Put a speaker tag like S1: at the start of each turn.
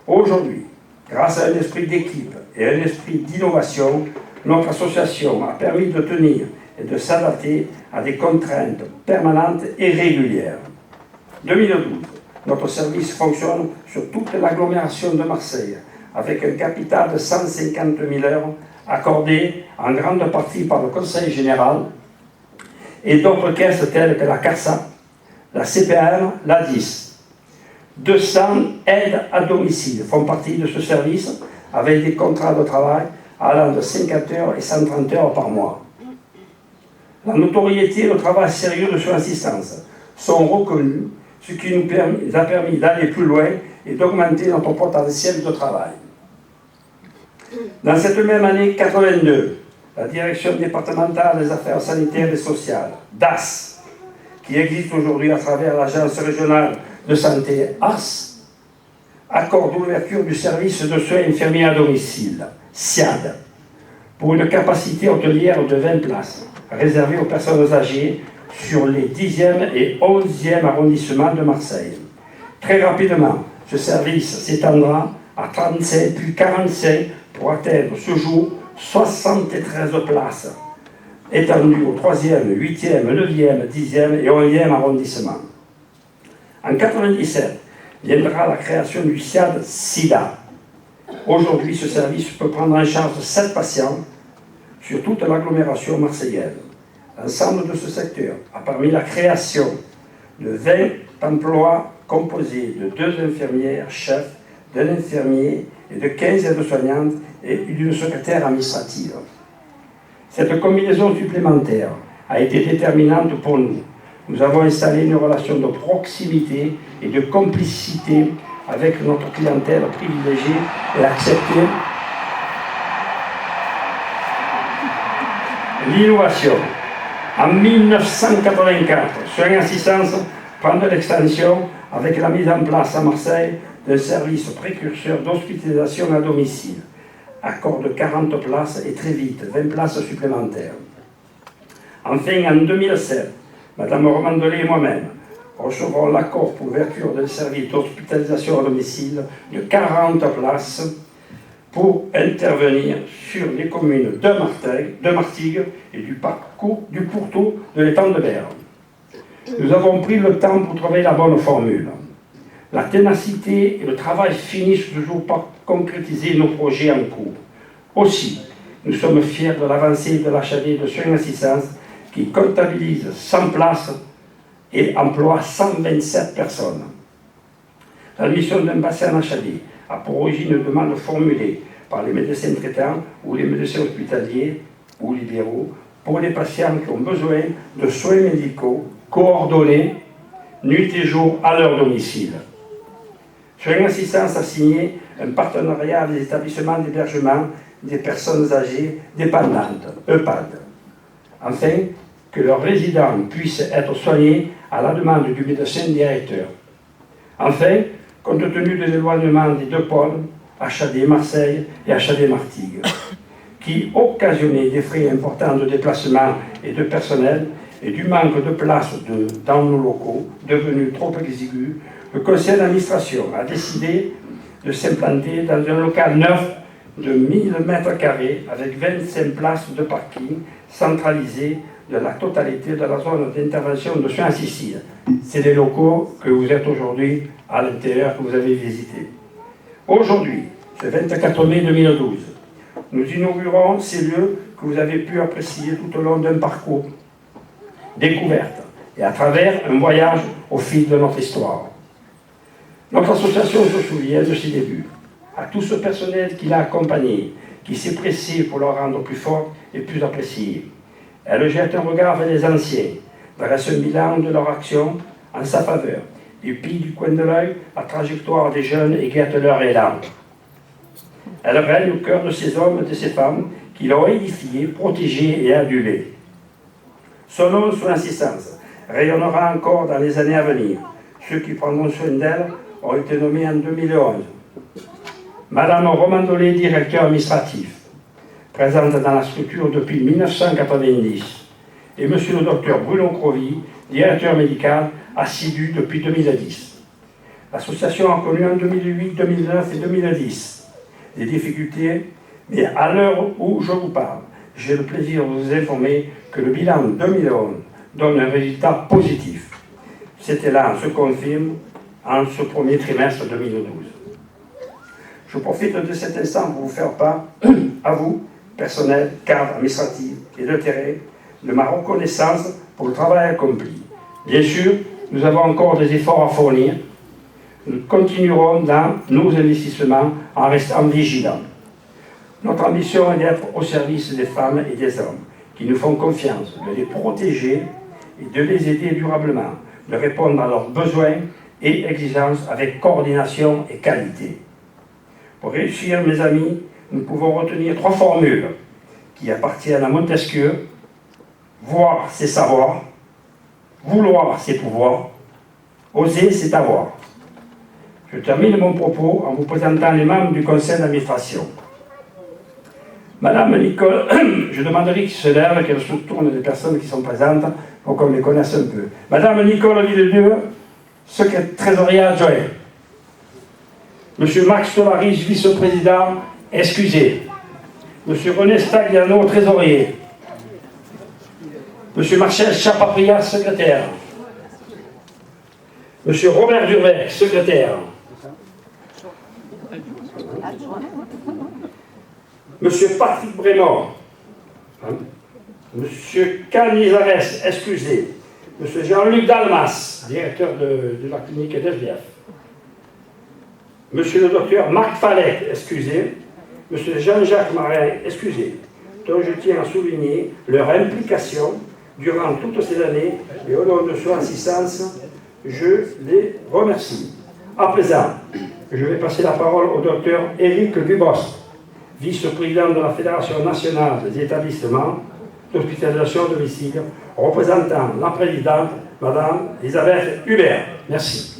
S1: Aujourd'hui, grâce à un esprit d'équipe et à un esprit d'innovation, notre association a permis de tenir et de s'adapter à des contraintes permanentes et régulières. 2012, notre service fonctionne sur toute l'agglomération de Marseille, avec un capital de 150 000 heures accordé en grande partie par le Conseil général et d'autres caisses telles que la CARSA, la CPAM, la DIS. 200 aides à domicile font partie de ce service avec des contrats de travail allant de 50 heures et 130 heures par mois. La notoriété et le travail sérieux de son assistance sont reconnus, ce qui nous a permis d'aller plus loin et d'augmenter notre potentiel de travail. Dans cette même année 82, la Direction départementale des affaires sanitaires et sociales, DAS, qui existe aujourd'hui à travers l'Agence régionale de santé ARS, accorde l'ouverture du service de soins infirmiers à domicile, SIAD, pour une capacité hôtelière de 20 places, réservée aux personnes âgées sur les 10e et 11e arrondissements de Marseille. Très rapidement, ce service s'étendra à 35 puis 45 pour atteindre ce jour 73 places, étendues au 3e, 8e, 9e, 10e et 11e arrondissement. En 1997, viendra la création du SIAD-SIDA. Aujourd'hui, ce service peut prendre en charge 7 patients sur toute l'agglomération marseillaise. L'ensemble de ce secteur a permis la création de 20 emplois composés de 2 infirmières chefs, d'un infirmier et de 15 aides-soignantes et d'une secrétaire administrative. Cette combinaison supplémentaire a été déterminante pour nous. Nous avons installé une relation de proximité et de complicité avec notre clientèle privilégiée et accepté l'innovation. En 1984, Soins Assistance prend de l'extension avec la mise en place à Marseille d'un service précurseur d'hospitalisation à domicile. Accorde 40 places et très vite 20 places supplémentaires. Enfin, en 2007, Madame Romandolé et moi-même recevrons l'accord pour l'ouverture d'un service d'hospitalisation à domicile de 40 places pour intervenir sur les communes de Martigues et du Pourtour de l'étang de Berre. Nous avons pris le temps pour trouver la bonne formule. La ténacité et le travail finissent toujours par concrétiser nos projets en cours. Aussi, nous sommes fiers de l'avancée de l'HAD de Soins Assistance qui comptabilise 100 places et emploie 127 personnes. L'admission d'un bassin en HAD a pour origine une demande formulée par les médecins traitants ou les médecins hospitaliers ou libéraux pour les patients qui ont besoin de soins médicaux coordonnés nuit et jour à leur domicile. Soins Assistance a signé un partenariat avec les établissements d'hébergement des personnes âgées dépendantes, EHPAD, afin que leurs résidents puissent être soignés à la demande du médecin directeur. Enfin, compte tenu de l'éloignement des 2 pôles, HAD Marseille et HAD Martigues, qui occasionnaient des frais importants de déplacement et de personnel et du manque de place dans nos locaux, devenus trop exigus, le conseil d'administration a décidé de s'implanter dans un local neuf de 1000 m² avec 25 places de parking centralisées de la totalité de la zone d'intervention de soins assistés. C'est les locaux que vous êtes aujourd'hui à l'intérieur, que vous avez visités. Aujourd'hui, ce 24 mai 2012, nous inaugurons ces lieux que vous avez pu apprécier tout au long d'un parcours découverte et à travers un voyage au fil de notre histoire. Notre association se souvient de ses débuts, à tout ce personnel qui l'a accompagné, qui s'est pressé pour le rendre plus fort et plus apprécié. Elle jette un regard vers les anciens, dresse un bilan de leur action en sa faveur, et pille du coin de l'œil la trajectoire des jeunes et guette leur élan. Elle règne au cœur de ces hommes et de ces femmes qui l'ont édifié, protégé et adulé. Son nom, son assistance, rayonnera encore dans les années à venir. Ceux qui prendront soin d'elle ont été nommés en 2011. Madame Romandolé, directeur administratif, présente dans la structure depuis 1990, et Monsieur le docteur Bruno Crovy, directeur médical, assidu depuis 2010. L'association a connu en 2008, 2009 et 2010 des difficultés, mais à l'heure où je vous parle, j'ai le plaisir de vous informer que le bilan 2011 donne un résultat positif. Cet élan se confirme en ce premier trimestre 2012. Je profite de cet instant pour vous faire part, à vous, personnel, cadre, administratif et de terrain, de ma reconnaissance pour le travail accompli. Bien sûr, nous avons encore des efforts à fournir. Nous continuerons dans nos investissements en restant vigilants. Notre ambition est d'être au service des femmes et des hommes qui nous font confiance, de les protéger et de les aider durablement, de répondre à leurs besoins et exigences avec coordination et qualité. Pour réussir, mes amis, nous pouvons retenir 3 formules qui appartiennent à Montesquieu: voir, c'est savoir; vouloir, c'est pouvoir; oser, c'est avoir. Je termine mon propos en vous présentant les membres du conseil d'administration. Madame Nicole, je demanderai qu'ils se lèvent, qu'elles se tournent des personnes qui sont présentes pour qu'on les connaisse un peu. Madame Nicole Villedieu, secrétaire trésorier adjoint. Monsieur Max Tovaris, vice-président, excusé. Monsieur René Stagliano, trésorier. Monsieur Marcel Chapapria, secrétaire. Monsieur Robert Durvet, secrétaire. Monsieur Patrick Brémond. Monsieur Canizares, excusé. Monsieur Jean-Luc Dalmas, directeur de la clinique d'SBF. Monsieur le docteur Marc Fallet, excusé. Monsieur Jean-Jacques Marin, excusé. Donc je tiens à souligner leur implication durant toutes ces années et au nom de son assistance, je les remercie. À présent, je vais passer la parole au docteur Éric Dubos, vice-président de la Fédération nationale des établissements d'hospitalisation à domicile, représentant la présidente, Madame Elisabeth Hubert. Merci.